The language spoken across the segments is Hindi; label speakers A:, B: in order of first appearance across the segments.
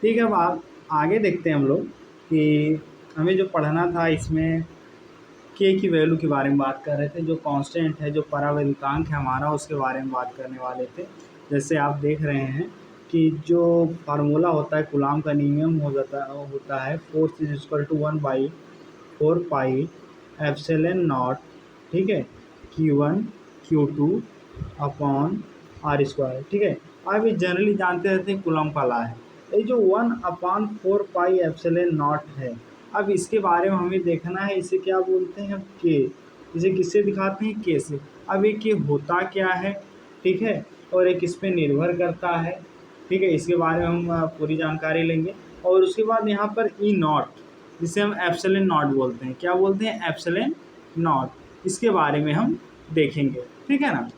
A: ठीक है, अब आप आगे देखते हैं हम लोग कि हमें जो पढ़ना था इसमें के की वैल्यू के बारे में बात कर रहे थे, जो कांस्टेंट है, जो परावैद्युतांक है हमारा, उसके बारे में बात करने वाले थे। जैसे आप देख रहे हैं कि जो फार्मूला होता है, कूलाम का नियम होता है, force is equal to 1/4 pi epsilon naught, ठीक है, Q1 Q2 upon are square, ठीक है। आप ये जनरली जानते रहते हैं कूलम का लॉ है। ये जो 1/4 पाई एप्सिलॉन नॉट है, अब इसके बारे में हमें देखना है, इसे क्या बोलते हैं, के। इसे किससे दिखाते हैं, के से। अब ये के होता क्या है, ठीक है, और ये किस पे निर्भर करता है, ठीक है, इसके बारे में हम पूरी जानकारी लेंगे। और उसके बाद यहाँ पर ई नॉट, जिसे हम एप्सिलॉन नॉट बोलते हैं, क्या बोलते हैं, एप्सिलॉन नॉट, इसके बारे में हम देखेंगे, ठीक है ना।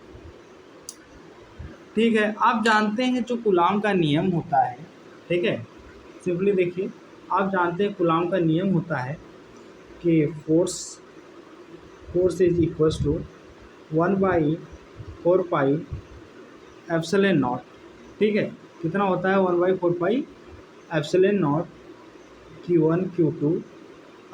A: ठीक है, आप जानते हैं जो कूलाम का नियम होता है, ठीक है, सिंपली देखिए, आप जानते हैं कूलाम का नियम होता है कि force is equals to 1/4 pi epsilon naught, ठीक है। कितना होता है, 1/4 pi epsilon naught Q1 Q2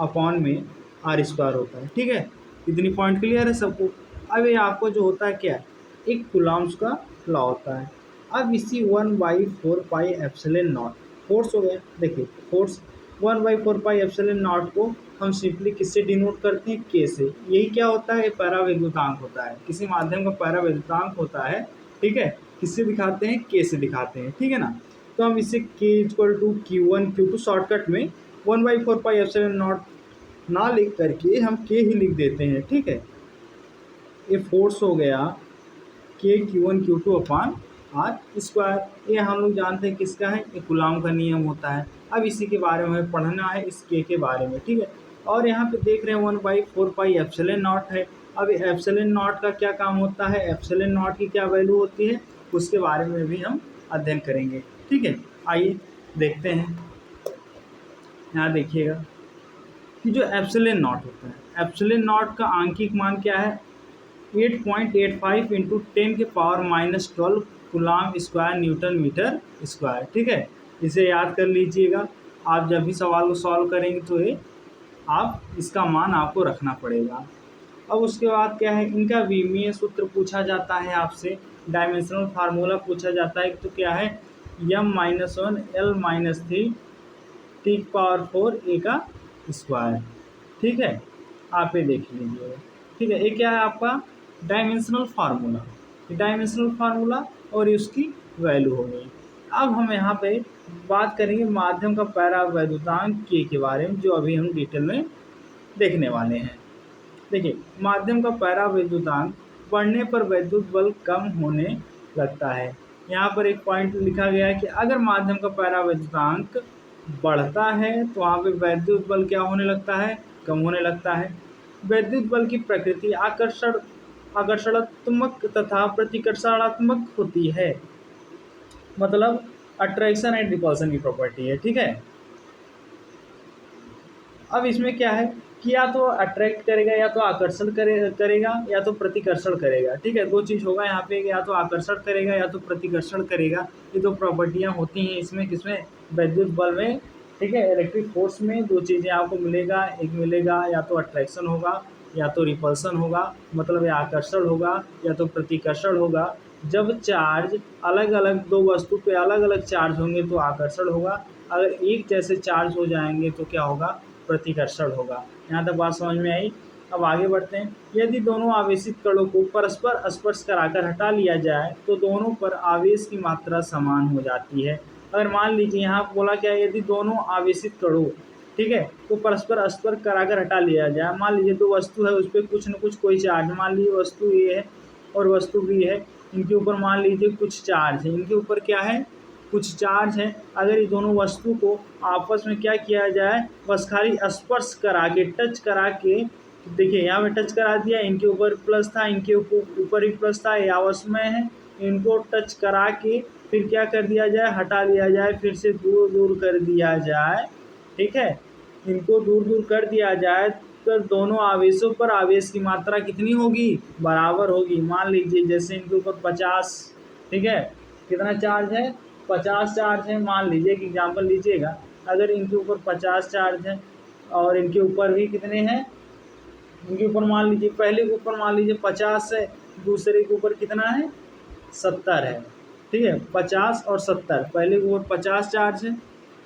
A: upon में आर स्क्वायर होता है, ठीक है। इतनी पॉइंट क्लियर है सबको। अब ये आपको जो होता है क्या है, एक कूलाम्स का लॉ होता है। अब इसी 1/4 पाई एप्सिलॉन नॉट फोर्स हो गया, देखिए फोर्स 1/4 पाई एप्सिलॉन नॉट को हम सिंपली किससे डिनोट करते हैं, के से। यही क्या होता है, परावैद्युतांक होता है, किसी माध्यम का परावैद्युतांक होता है, ठीक है। किससे दिखाते हैं, के से दिखाते हैं, ठीक है ना। तो हम इसे के equal to Q1 Q2 shortcut में 1/4 पाई एप्सिलॉन नॉट ना लिख करके हम के ही लिख देते हैं, ठीक है। ये फोर्स हो गया के Q1 Q2 upon are square. ये हम लोग जानते हैं किसका है, ये कूलाम का नियम होता है। अब इसी के बारे में हमें पढ़ना है, इस के बारे में, ठीक है। और यहाँ पे देख रहे हैं 1/4 पाई एप्सिलॉन नॉट है। अब एप्सिलॉन नॉट का क्या काम होता है, एप्सिलॉन नॉट की क्या वैल्यू होती है, उसके बारे में भी हम अध्ययन करेंगे, ठीक है। आइए देखते हैं, यहाँ देखिएगा कि जो एप्सिलॉन नॉट होता है, एप्सिलॉन नॉट का आंकिक मान क्या है, 8.85 into 10⁻⁻12 coulomb square newton metre square, ठीक है। इसे याद कर लीजिएगा, आप जब भी सवाल को सॉल्व करेंगे तो ये आप इसका मान आपको रखना पड़ेगा। अब उसके बाद क्या है, इनका विमीय सूत्र पूछा जाता है आपसे, डायमेंशनल फार्मूला पूछा जाता है, तो क्या है, m-1 L-3 T⁴ A का स्क्वायर, ठीक है। आप ये देख लीजिए, ठीक है। ये क्या है आपका डायमेंशनल फार्मूला, डायमेंशनल फार्मूला और उसकी वैल्यू हो गई। अब हम यहाँ पे बात करेंगे माध्यम का परावैद्युतांक के बारे में, जो अभी हम डिटेल में देखने वाले हैं। देखिए, माध्यम का परावैद्युतांक बढ़ने पर वैद्युत बल कम होने लगता है। यहाँ पर एक पॉइंट लिखा गया है कि अगर माध्यम का परावैद्युतांक बढ़ता है तो वहाँ पे वैद्युत बल क्या होने लगता है, कम होने लगता है। वैद्युत बल की प्रकृति आकर्षणात्मक तथा प्रतिकर्षणात्मक होती है, मतलब अट्रैक्शन एंड रिपल्सन की प्रॉपर्टी है, ठीक है। अब इसमें क्या है कि या तो अट्रैक्ट करेगा, या तो आकर्षण करेगा, या तो प्रतिकर्षण करेगा, ठीक है। दो चीज़ होगा यहाँ पे, या तो आकर्षण करेगा या तो प्रतिकर्षण करेगा। ये दो प्रॉपर्टियाँ होती हैं इसमें, किसमें, वैद्युत बल में, ठीक है। इलेक्ट्रिक फोर्स में दो चीज़ें आपको मिलेगा, एक मिलेगा या तो अट्रैक्शन होगा या तो रिपल्सन होगा, मतलब या आकर्षण होगा या तो प्रतिकर्षण होगा। जब चार्ज अलग अलग, दो वस्तु पे अलग अलग चार्ज होंगे तो आकर्षण होगा, अगर एक जैसे चार्ज हो जाएंगे तो क्या होगा, प्रतिकर्षण होगा। यहाँ तक बात समझ में आई। अब आगे बढ़ते हैं। यदि दोनों आवेशित कणों को परस्पर स्पर्श कराकर हटा लिया जाए तो दोनों पर आवेश की मात्रा समान हो जाती है। अगर मान लीजिए यहाँ बोला क्या है, यदि दोनों आवेशित कणों, ठीक है, तो परस्पर स्पर्श कराकर हटा लिया जाए। मान लीजिए दो वस्तु है, उस पर कुछ न कुछ कोई चार्ज, मान लीजिए वस्तु ए है और वस्तु बी है, इनके ऊपर मान लीजिए कुछ चार्ज है, इनके ऊपर क्या है, कुछ चार्ज है। अगर ये दोनों वस्तु को आपस में क्या किया जाए, बस खाली स्पर्श करा के, टच करा के, देखिए यहाँ पे टच करा दिया, इनके ऊपर प्लस था, इनके ऊपर ही प्लस था, ये आपस में है, इनको टच करा के फिर क्या कर दिया जाए, हटा लिया जाए, फिर से दूर दूर कर दिया जाए, ठीक है। इनको दूर दूर कर दिया जाए तो दोनों आवेशों पर आवेश की मात्रा कितनी होगी, बराबर होगी। मान लीजिए जैसे इनके ऊपर 50, ठीक है, कितना चार्ज है, 50 चार्ज है, मान लीजिए कि एग्जाम्पल लीजिएगा, अगर इनके ऊपर 50 चार्ज है और इनके ऊपर भी कितने हैं, इनके ऊपर मान लीजिए पहले के ऊपर मान लीजिए 50 है, दूसरे के ऊपर कितना है 70 है, ठीक है। 50 और 70, पहले के ऊपर 50 चार्ज है,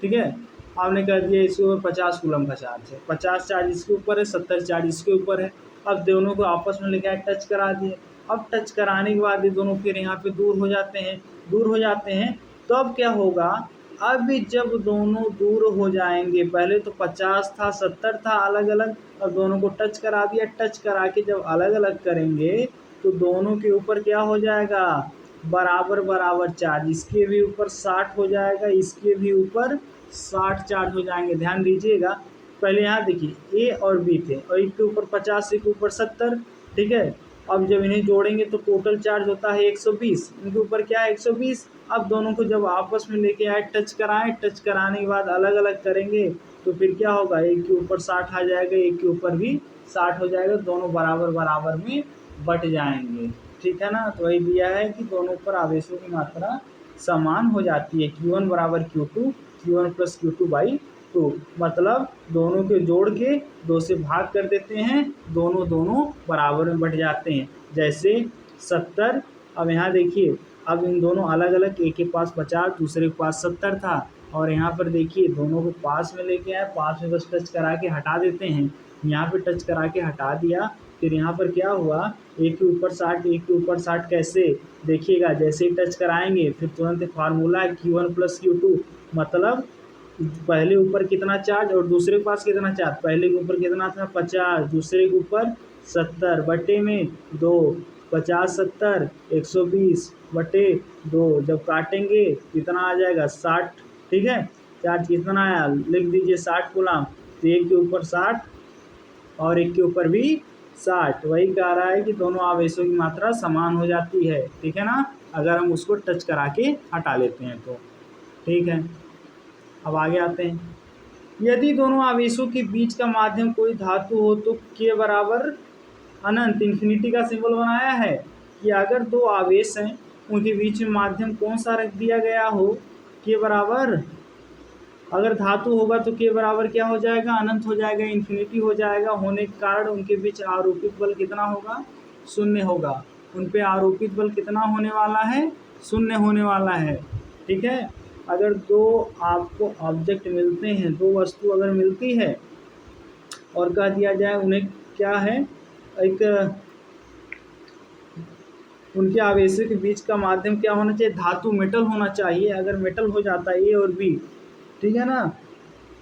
A: ठीक है। आपने कह दिया इसके ऊपर 50 कूलम का चार्ज है, 50 चार्ज इसके ऊपर है, 70 चार्ज इसके ऊपर है। अब दोनों को आपस में लेके टच करा दिए। अब टच कराने के बाद ये दोनों फिर यहाँ पे दूर हो जाते हैं, दूर हो जाते हैं। तो अब क्या होगा, अब जब दोनों दूर हो जाएंगे, पहले तो 50 था 70 था अलग अलग, अब दोनों को टच करा दिया। टच करा के जब अलग अलग करेंगे तो दोनों के ऊपर क्या हो जाएगा, बराबर बराबर चार्ज, इसके भी ऊपर 60 हो जाएगा, इसके भी ऊपर 60 चार्ज हो जाएंगे। ध्यान दीजिएगा, पहले यहाँ देखिए ए और बी थे और एक के ऊपर 50, एक के ऊपर 70, ठीक है। अब जब इन्हें जोड़ेंगे तो टोटल चार्ज होता है 120, इनके ऊपर क्या है 120। अब दोनों को जब आपस में लेके आए, टच कराएं, टच कराने के बाद अलग अलग करेंगे तो फिर क्या होगा, एक के ऊपर 60 आ जाएगा, एक के ऊपर भी 60 हो जाएगा, दोनों बराबर बराबर में बट जाएंगे, ठीक है ना। तो वही दिया है कि दोनों पर आवेशों की मात्रा समान हो जाती है, Q1 बराबर Q2, Q1 प्लस Q2/2, मतलब दोनों के जोड़ के 2 से भाग कर देते हैं, दोनों दोनों बराबर में बढ़ जाते हैं। जैसे 70, अब यहाँ देखिए, अब इन दोनों अलग अलग, एक के पास 50 दूसरे के पास 70 था, और यहाँ पर देखिए दोनों को पास में लेके आए, पास में बस टच करा के हटा देते हैं। यहाँ पे टच करा के हटा दिया, फिर यहाँ पर क्या हुआ, एक के ऊपर 60, एक के ऊपर 60 कैसे देखिएगा, जैसे ही टच कराएंगे फिर तुरंत फार्मूला है Q1 प्लस Q2, मतलब पहले ऊपर कितना चार्ज और दूसरे के पास कितना चार्ज, पहले के ऊपर कितना था 50, दूसरे के ऊपर 70 बटे में 2, 50 70 120/2, जब काटेंगे कितना आ जाएगा 60, ठीक है। चार्ज कितना आया लिख दीजिए 60 कूलम, तो एक के ऊपर 60 और एक के ऊपर भी 60, वही कह रहा है कि दोनों आवेशों की मात्रा समान हो जाती है, ठीक है ना, अगर हम उसको टच करा के हटा लेते हैं तो, ठीक है। अब आगे आते हैं, यदि दोनों आवेशों के बीच का माध्यम कोई धातु हो तो K बराबर अनंत, इन्फिनिटी का सिंबल बनाया है कि अगर दो आवेश हैं उनके बीच में माध्यम कौन सा रख दिया गया हो, K बराबर, अगर धातु होगा तो K बराबर क्या हो जाएगा, अनंत हो जाएगा, इन्फिनिटी हो जाएगा, होने के कारण उनके बीच आरोपित बल कितना होगा, 0 होगा। उन पे आरोपित बल कितना होने वाला है, 0 होने वाला है, ठीक है। अगर दो आपको ऑब्जेक्ट मिलते हैं, दो वस्तु अगर मिलती है और कह दिया जाए उन्हें क्या है, एक उनके आवेशों के बीच का माध्यम क्या होना चाहिए, धातु मेटल होना चाहिए। अगर मेटल हो जाता है ए और बी, ठीक है ना,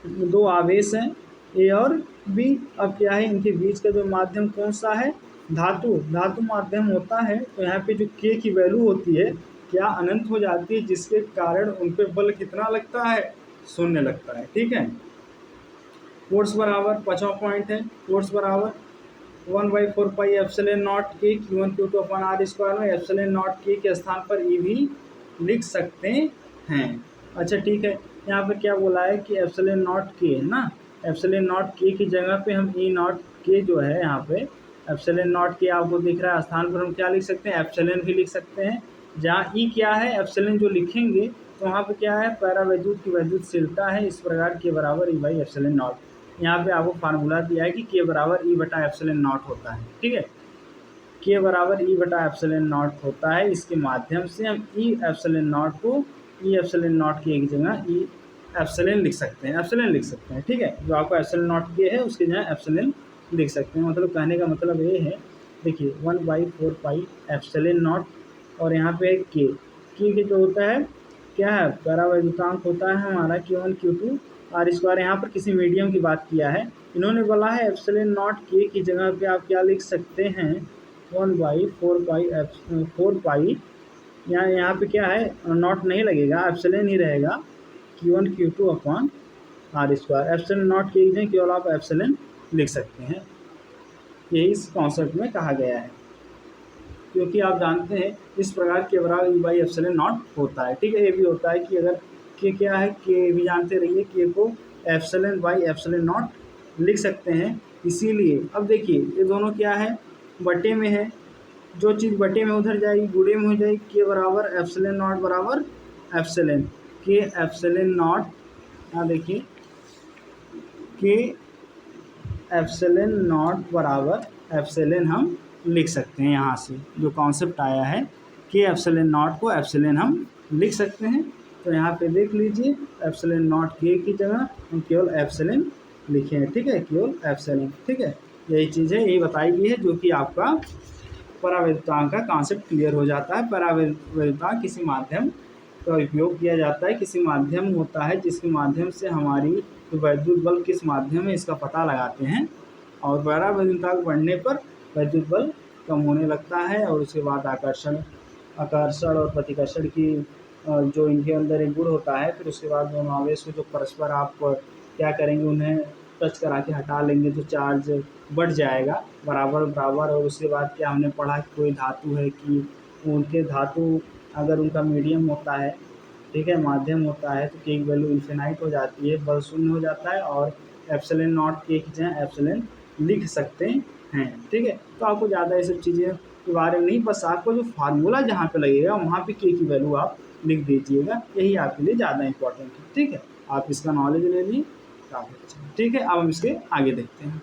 A: दो आवेश हैं ए और बी, अब क्या है इनके बीच का जो माध्यम कौन सा है, धातु, धातु माध्यम होता है। तो यहाँ पे जो K की वैल्यू होती है क्या अनंत हो जाती है, जिसके कारण उन पे बल कितना लगता है, 0 लगता है, ठीक है। फोर्स बराबर 5वां पॉइंट है, फोर्स बराबर 1/4πε0 K Q1 Q2/r² में ε0 K के स्थान पर E भी लिख सकते हैं। अच्छा ठीक है, यहाँ पे क्या बोला है कि ε0 K है ना, ε0 K की जगह पे हम E0 K जो है यहाँ पे ε0 K आपको दिख रहा है, स्थान पर हम क्या लिख सकते हैं, एप्सिलॉन भी लिख सकते हैं। जहाँ E क्या है, एप्सिलॉन जो लिखेंगे तो वहाँ पे क्या है, पैरावैद्युत की वैद्युतशीलता है, इस प्रकार K बराबर E/ε0। यहाँ पे आपको फार्मूला दिया है कि K बराबर E/ε0 होता है, ठीक है। K बराबर E/ε0 होता है, इसके माध्यम से हम E/ε0 को E/ε0 की एक जगह E एप्सिलॉन लिख सकते हैं, एप्सिलॉन लिख सकते हैं, ठीक है। जो आपको ε0 K है उसकी जगह एप्सिलॉन लिख सकते हैं। मतलब कहने का मतलब ये है, देखिए 1/4πε0 और यहाँ पे K के जो होता है क्या है, परावैद्युतांक होता है हमारा Q1 Q2/r²। यहाँ पर किसी मीडियम की बात किया है, इन्होंने बोला है ε0 K की जगह पे आप क्या लिख सकते हैं, 1/4π, यहाँ पे क्या है, नॉट नहीं लगेगा, एप्सिलॉन ही रहेगा, Q1 Q2/r²। ε0 K की जगह केवल आप एप्सिलॉन लिख सकते हैं, यही इस कॉन्सेप्ट में कहा गया है, क्योंकि आप जानते हैं इस प्रकार के बराबर E/ε0 होता है, ठीक है। ये भी होता है कि अगर K क्या है, K भी जानते रहिए, K को ε/ε0 लिख सकते हैं, इसीलिए अब देखिए ये दोनों क्या है, बटे में है, जो चीज़ बटे में उधर जाएगी गुणे में हो जाएगी, K बराबर ε0 बराबर एप्सिलॉन। के एप्सिलॉन नॉट, यहाँ देखिए के एप्सिलॉन नॉट बराबर एप्सिलॉन हम लिख सकते हैं। यहाँ से जो कॉन्सेप्ट आया है के एप्सिलॉन नॉट को एप्सिलॉन हम लिख सकते हैं। तो यहाँ पे देख लीजिए एप्सिलॉन नॉट के की जगह हम केवल एप्सिलॉन लिखे हैं, ठीक है, केवल एप्सिलॉन, ठीक है। यही चीज़ है, यही बताई गई है, जो कि आपका परावैद्युतांक का कॉन्सेप्ट क्लियर हो जाता है। परावैद्युतांक किसी माध्यम का उपयोग किया जाता है, किसी माध्यम होता है जिसके माध्यम से हमारी वैद्युत बल किस माध्यम है इसका पता लगाते हैं, और परावैद्युतांक बढ़ने पर वैद्युत बल कम होने लगता है, और उसके बाद आकर्षण और प्रतिकर्षण की जो इनके अंदर एक गुण होता है, फिर उसके बाद दोनों आवेश को जो परस्पर आप क्या करेंगे, उन्हें टच करा के हटा लेंगे तो चार्ज बढ़ जाएगा बराबर बराबर। और उसके बाद क्या हमने पढ़ा कि कोई धातु है कि उनके धातु अगर उनका मीडियम होता है, ठीक है, माध्यम होता है, तो के की वैल्यू इन्फिनाइट हो जाती है, बल शून्य हो जाता है, और एप्सिलॉन नॉट के की जगह एप्सिलॉन लिख सकते हैं, ठीक है। तो आपको ज़्यादा ये सब चीज़ें के बारे में नहीं, बस आपको जो फार्मूला जहाँ पे लगेगा वहाँ पे के की वैल्यू आप लिख दीजिएगा, यही आपके लिए ज़्यादा इंपॉर्टेंट है, ठीक है। आप इसका नॉलेज ले लीजिए, काफ़ी अच्छा, ठीक है। अब हम इसके आगे देखते हैं।